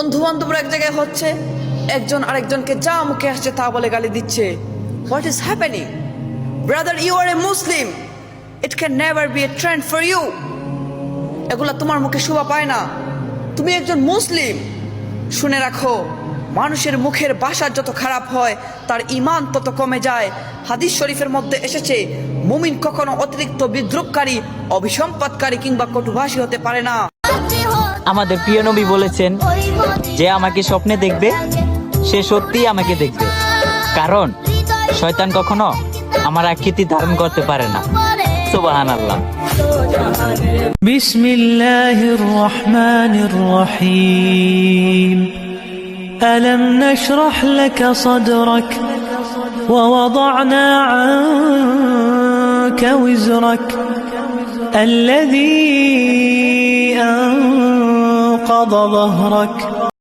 বন্ধু বান্ধবরা এক জায়গায় হচ্ছে, একজন আরেকজনকে যা মুখে আসছে তা বলে গালি দিচ্ছে। What is happening? Brother, you are a Muslim, it can never be a trend for you. এগুলা তোমার মুখে শোভা পায় না। তুমি একজন মুসলিম। শুনে রাখো, মানুষের মুখের ভাষা যত খারাপ হয় তার ঈমান তত কমে যায়। হাদিস শরীফের মধ্যে এসেছে, মুমিন কখনো অতিরিক্ত বিদ্রুপকারী, অভিসম্পাদকারী কিংবা কটুভাষী হতে পারে না। আমাদের প্রিয় নবী বলেছেন, যে আমাকে স্বপ্নে দেখবে সে সত্যিই আমাকে দেখবে, কারণ শয়তান কখনো আমার আকৃতি ধারণ করতে পারে না। সুবহানাল্লাহ। বিসমিল্লাহির রহমানির রহিম। ألم نشرح لك صدرك ووضعنا عنك وزرك الذي أنقض ظهرك